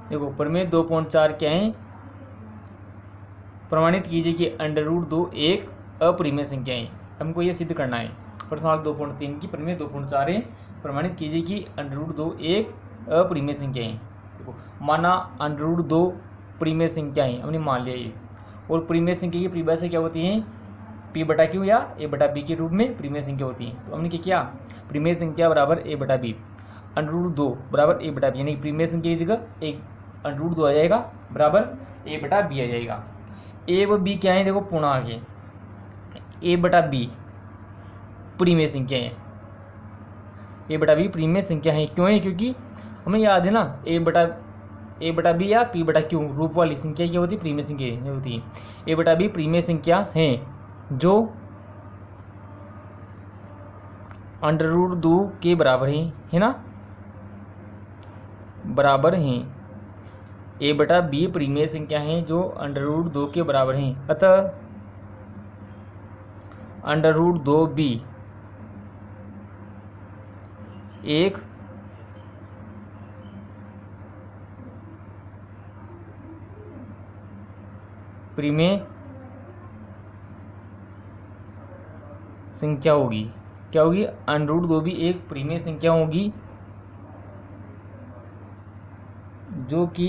देखो प्रमेय 2.4 क्या है, प्रमाणित कीजिए कि √2 एक अपरिमेय संख्या है। हमको ये सिद्ध करना है। प्रश्न सवाल 2.3 की प्रमेय 2.4 है, प्रमाणित कीजिए कि √2 एक अपरिमेय संख्या है। देखो माना √2 परिमेय संख्या है, हमने मान लिया ये। और परिमेय संख्या की परिभाषा क्या होती है, P/Q या A/B के रूप में परिमेय संख्या होती है। तो हमने क्या किया, परिमेय संख्या बराबर A/B, √2 बराबर A/B, यानी परिमेय संख्या की जगह एक √2 आ जाएगा बराबर A/B आ जाएगा। A व B क्या है, देखो पूर्णांक है। A/B परिमेय संख्या है, A/B परिमेय संख्या है। क्यों है, क्योंकि हमें याद है ना A/B या P/Q रूप वाली संख्या क्या होती है, परिमेय संख्या होती है। A/B परिमेय संख्या है जो √2 के बराबर है ना, बराबर हैं। A/B परिमेय संख्या है जो √2 के बराबर हैं। अतः √2B एक परिमेय संख्या होगी। क्या होगी, √2 भी एक परिमेय संख्या होगी जो कि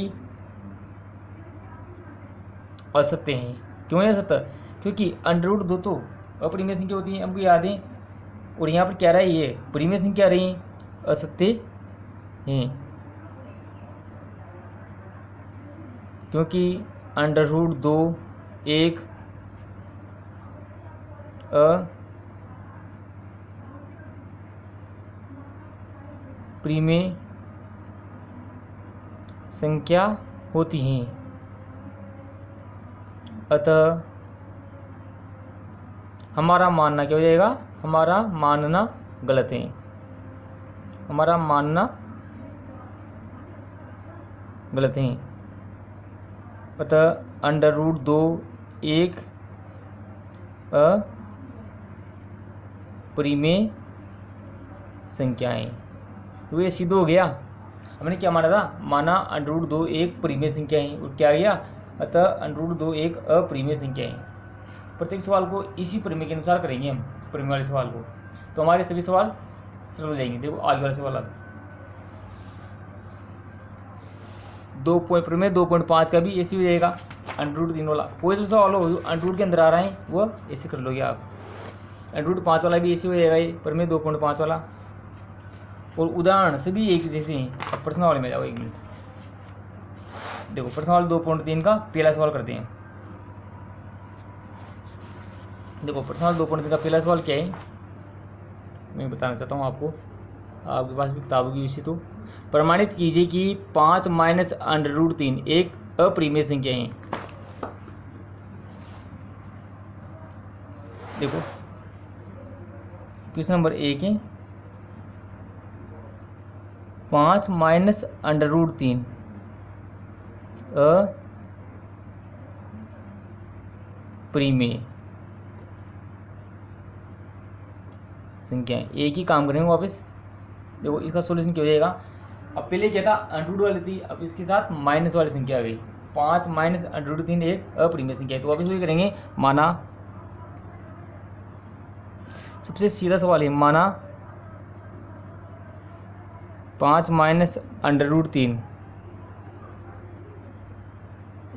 असत्य है। क्यों है असत्य, क्योंकि √2 तो अपरिमेय संख्या होती है, हमको याद है। और यहाँ पर क्या रहा है, ये परिमेय संख्या रही असत्य है, क्योंकि √2 एक अपरिमेय संख्या होती हैं। अतः हमारा मानना क्या हो जाएगा, हमारा मानना गलत है, हमारा मानना गलत है। अतः √2 एक अपरिमेय संख्या है। तो ये सिद्ध हो गया। हमने क्या माना था, माना √2 एक परिमेय संख्या है, और क्या गया, अतः √2 एक अपरिमेय संख्या है। प्रत्येक सवाल को इसी परिमेय के अनुसार करेंगे हम, परिमेय वाले सवाल को, तो हमारे सभी सवाल सरल हो जाएंगे। देखो आगे वाला सवाल अब परिमेय 2.5 का भी ऐसे हो जाएगा, √3 वाला। कोई सा सवाल हो √ के अंदर आ रहा है वो ऐसे कर लोगे आप। √5 वाला भी ऐसे हो जाएगा, ये परिमेय 2.5 वाला। और उदाहरण सभी एक जैसे हैं। अब प्रश्न वाले में जाओ, 1 मिनट। देखो प्रश्न वाले 2.3 का पहला सवाल करते हैं। देखो प्रश्न वाले 2.3 का पहला सवाल क्या है, मैं बताना चाहता हूँ आपको, आपके पास भी किताबों की विषय। तो प्रमाणित कीजिए कि 5 - √3 एक अपरिमेय संख्या है। देखो क्वेश्चन नंबर 1 है, 5 - √3 अपरिमेय संख्या है। एक ही काम करेंगे वापस। देखो इसका सॉल्यूशन क्या हो जाएगा, अब पहले क्या था, √ वाली थी, अब इसके साथ माइनस वाली संख्या आ गई। 5 - √3 एक अपरिमेय संख्या है। तो वापस वही करेंगे, माना, सबसे सीधा सवाल है, माना 5 - √3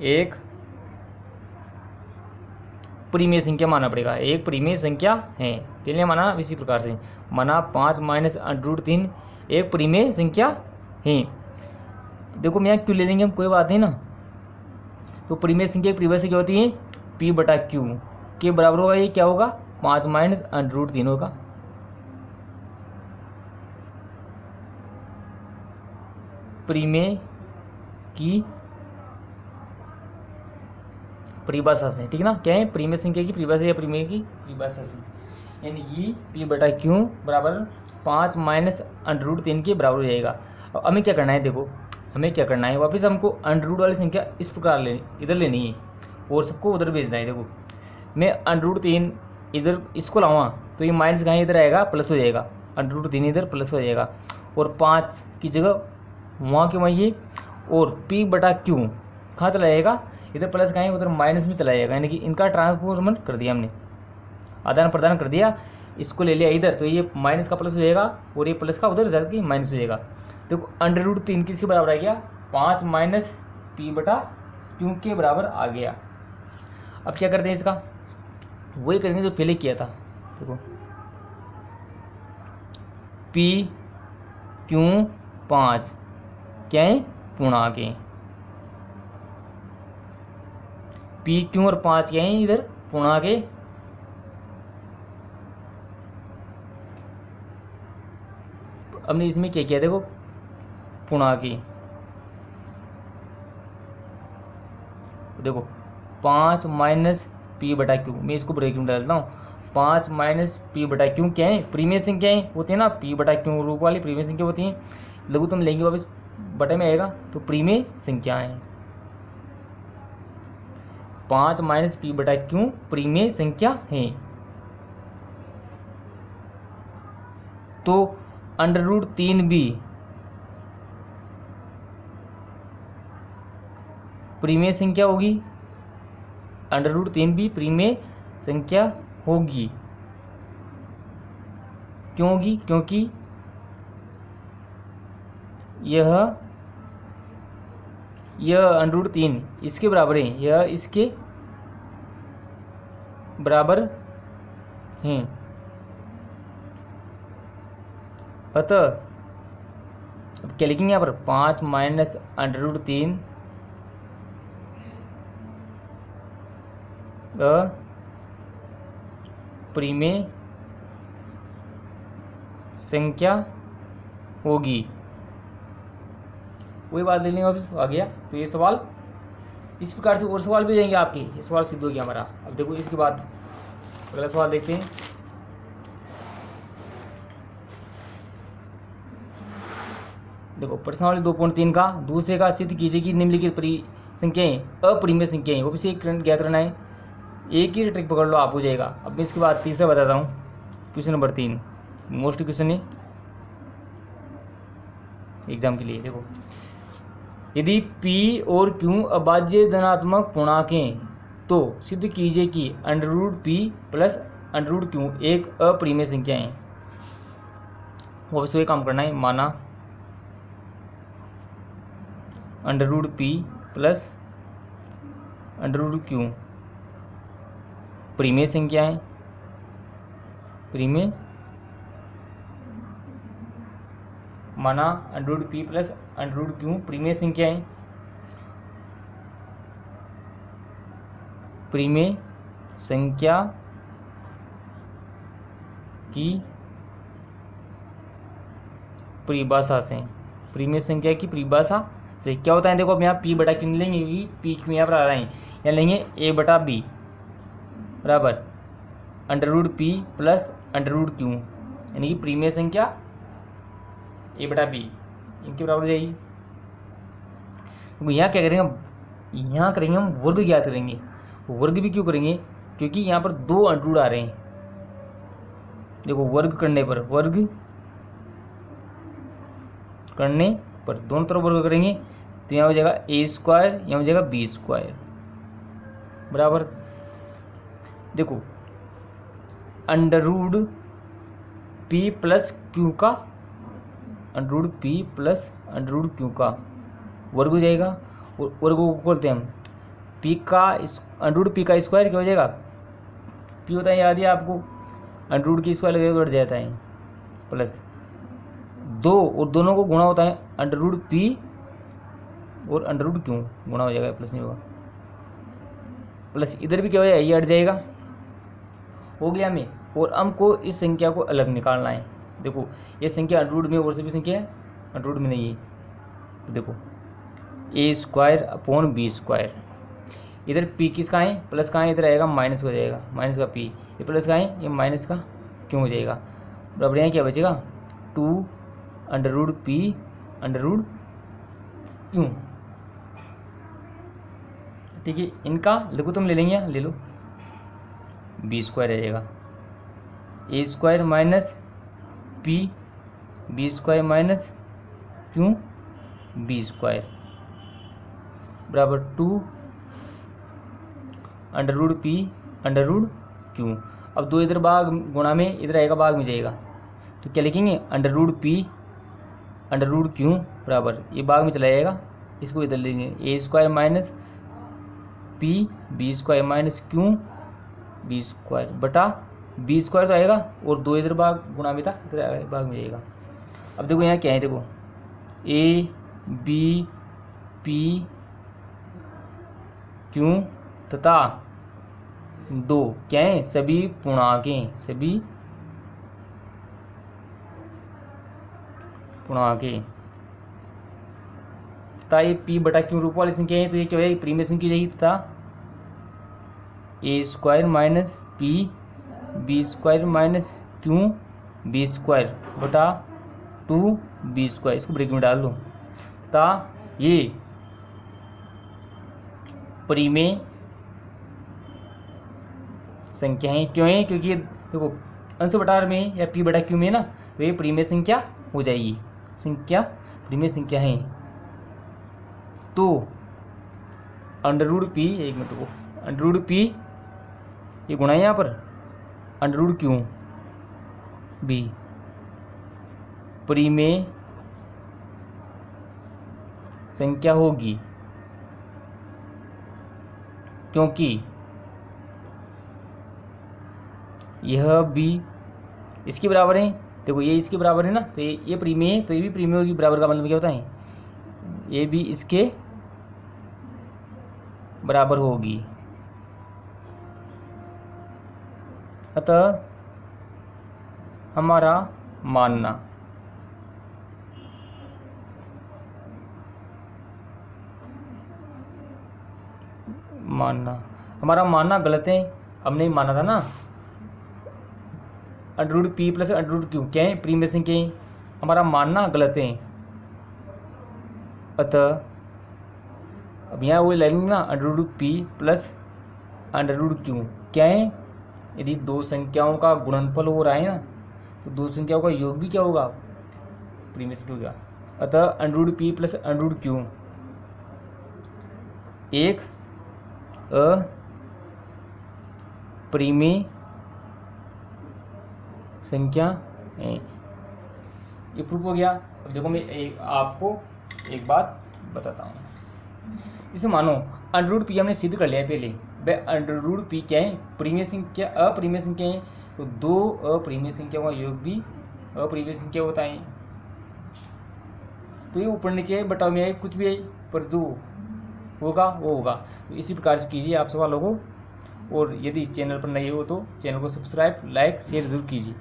एक परिमेय संख्या माना पड़ेगा, एक परिमेय संख्या है। पहले माना इसी प्रकार से, माना 5 - √3 एक परिमेय संख्या है। तो देखो मैं क्यों ले लेंगे हम, कोई बात नहीं ना। तो परिमेय संख्या की परिभाषा क्या होती है, P/Q के बराबर होगा। ये क्या होगा, 5 - √3 होगा। परिमेय की परिभाषा से, ठीक है ना, क्या है, परिमेय संख्या की परिभाषा या परिमेय की परिभाषा से, यानी कि P/Q बराबर 5 - √3 के बराबर हो जाएगा। अब हमें क्या करना है, देखो हमें क्या करना है, वापस हमको √ वाली संख्या इस प्रकार इधर लेनी है और सबको उधर भेजना है। देखो मैं √3 इधर इसको लाऊंगा तो ये माइनस कहाँ इधर आएगा, प्लस हो जाएगा, √3 इधर प्लस हो जाएगा, और 5 की जगह वहाँ के वहीं ये, और पी बटा क्यू कहाँ चला जाएगा, इधर प्लस का है उधर माइनस में चला जाएगा, यानी कि इनका ट्रांसफॉर्मेशन कर दिया हमने, आदान प्रदान कर दिया, इसको ले लिया इधर, तो ये माइनस का प्लस हो जाएगा और ये प्लस का उधर जाकर माइनस हो जाएगा। देखो अंडर रूट 3 किसके बराबर आ गया, 5 माइनस पी बटा क्यू के बराबर आ गया। अब क्या करते हैं इसका, वही करेंगे जो पहले किया था। देखो पी क्यू 5 क्या है, पूर्णांक है, पी क्यू और 5 क्या है इधर पूर्णांक है। हमने इसमें क्या किया, देखो पूर्णांक है, देखो 5 माइनस पी बटा क्यू, मैं इसको ब्रेक में डालता हूँ, 5 माइनस पी बटा क्यू क्या है, प्रीमियर संख्याएं होती है ना, पी बटा क्यू रूप वाली प्रीमियर संख्या होती हैं, लघुत्तम लेंगे वापस बटे में आएगा, तो प्रीमियर संख्याएं 5 माइनस पी बटा क्यू प्रीमियर संख्या है। तो अंडर रूट 3 भी प्रीमियर संख्या होगी, अंडर रूट 3 भी प्रीमियर संख्या होगी। क्यों होगी, क्योंकि यह अंडर रूट 3 इसके बराबर है, यह इसके बराबर हैं, अतः अब क्या लिखेंगे यहाँ पर, 5 माइनस अंडर रूट 3 प्रीमियर संख्या होगी। वही बात ले लेंगे वापस आ गया। तो ये सवाल इस प्रकार से और सवाल भी जाएंगे आपके, ये सवाल सिद्ध हो गया हमारा। अब देखो इसके बाद अगला सवाल देखते हैं। देखो प्रश्नावली 2.3 का दूसरे का सिद्ध कीजिए कि निम्नलिखित संख्याएं अपरिमेय संख्याएं, वो भी से करंट ज्ञात करना है। एक ही ट्रिक पकड़ लो आप हो जाएगा। अब मैं इसके बाद तीसरा बताता हूँ, क्वेश्चन नंबर 3 मोस्ट क्वेश्चन है एग्जाम के लिए। देखो यदि P और Q अभाज्य धनात्मक पूर्णांक हैं तो सिद्ध कीजिए कि under root P plus under root Q एक अपरिमेय संख्या है। वो वही काम करना है, माना under root P plus under root Q प्रीमेय संख्या है, प्रीमेय माना under root P plus under root Q प्रीमेय संख्या है, प्रीमेय संख्या की परिभाषा से, प्रीमेय संख्या की परिभाषा से क्या होता है। देखो अब यहाँ P बटा Q लेंगे, P Q यहाँ पर आ रहे हैं, यहाँ लेंगे A बटा B बराबर under root P plus under root Q, यानी कि प्रीमियर संख्या A बटा B इनके बराबर हो जाएगी। तो यहाँ क्या करेंगे, यहाँ करेंगे हम वर्ग ज्ञात करेंगे। वर्ग भी क्यों करेंगे, क्योंकि यहाँ पर दो अंडर रूट आ रहे हैं। देखो वर्ग करने पर दोनों तरफ वर्ग करेंगे तो यहाँ हो जाएगा A स्क्वायर, यहाँ हो जाएगा B स्क्वायर बराबर। देखो under root P plus Q का, under root P plus under root Q का वर्ग हो जाएगा, और वर्ग को खोलते हैं हम, P का अंडर रूट P का स्क्वायर क्या हो जाएगा, P होता है याद है आपको, अंडर रूट की स्क्वायर लगेगा बढ़ जाता है, प्लस 2 और दोनों को गुणा होता है अंडर रूट P और अंडर रूट Q गुणा हो जाएगा, प्लस नहीं होगा, प्लस इधर भी क्या हो जाएगा, ये हट जाएगा, हो गया में। और हमको इस संख्या को अलग निकालना है। देखो ये संख्या अंडर रूट में और सभी संख्या अंडर रूट में नहीं है, तो देखो A square upon B square, इधर P किसका है, प्लस का है, इधर आएगा माइनस हो जाएगा, माइनस का P, ये प्लस का है, ये माइनस का क्यों हो जाएगा बराबर। यहाँ क्या बचेगा 2 under root P under root Q, ठीक है। इनका लघुत्तम ले लेंगे, ले लो, B स्क्वायर आ जाएगा, A square minus P B square minus Q B square बराबर 2 under root P under root Q. अब दो इधर भाग गुणा में इधर आएगा भाग में जाएगा, तो क्या लिखेंगे under root P under root Q बराबर ये भाग में चला जाएगा, इसको इधर लेंगे A square minus P B square minus Q B square बटा बी स्क्वायर तो आएगा और दो इधर भाग गुणा में था इधर भाग में जाएगा। अब देखो यहाँ क्या है, देखो ए बी पी क्यू तथा दो क्या है सभी पूर्णांकें, सभी पूर्णांकें तथा ये पी बटा क्यू रूप वाली संख्या है, तो ये क्या है प्रीमियर संख्या जाएगी तथा A square minus P B square minus Q B square बटा 2 बी स्क्वायर, इसको ब्रेक में डाल दो तथा ये परिमेय संख्या है। क्यों है? क्योंकि देखो अंश बटा में या पी बटा क्यू में ना, तो ये परिमेय संख्या हो जाएगी, संख्या परिमेय संख्या है। तो अंडर रूट पी, एक मिनट को, अंडर रूट पी ये गुणा है यहाँ पर अंडर रूट क्यू बी परिमेय संख्या होगी, क्योंकि यह भी इसके बराबर है। देखो ये इसके बराबर है ना, तो ये परिमेय है, तो ये भी परिमेय होगी। बराबर का मतलब क्या होता है, ये भी इसके बराबर होगी। अतः हमारा मानना हमारा मानना गलत है। हमने माना था ना under root P plus under root Q क्या है प्रीमियर संख्या है, हमारा मानना गलत है। अतः अब यहाँ वो ले लेंगे ना under root P plus under root Q क्या है, यदि दो संख्याओं का गुणनफल हो रहा है ना, तो दो संख्याओं का योग भी क्या होगा प्रीमियर संख्या होगा। अतः under root P plus under root Q एक अपरिमेय संख्या है। ये प्रूफ हो गया। अब देखो मैं आपको एक बात बताता हूँ। इसे मानो अंडर रूट पी हमने सिद्ध कर लिया पहले, वह अंडर रूट पी क्या है परिमेय संख्या, अपरिमेय संख्या है, तो दो अपरिमेय संख्याओं का योग भी अपरिमेय संख्या होता है। तो ये ऊपर नीचे बटाव में है कुछ भी है, पर जो होगा वो होगा। तो इसी प्रकार से कीजिए आप सवालों को, और यदि चैनल पर नए हो तो चैनल को सब्सक्राइब लाइक शेयर जरूर कीजिए।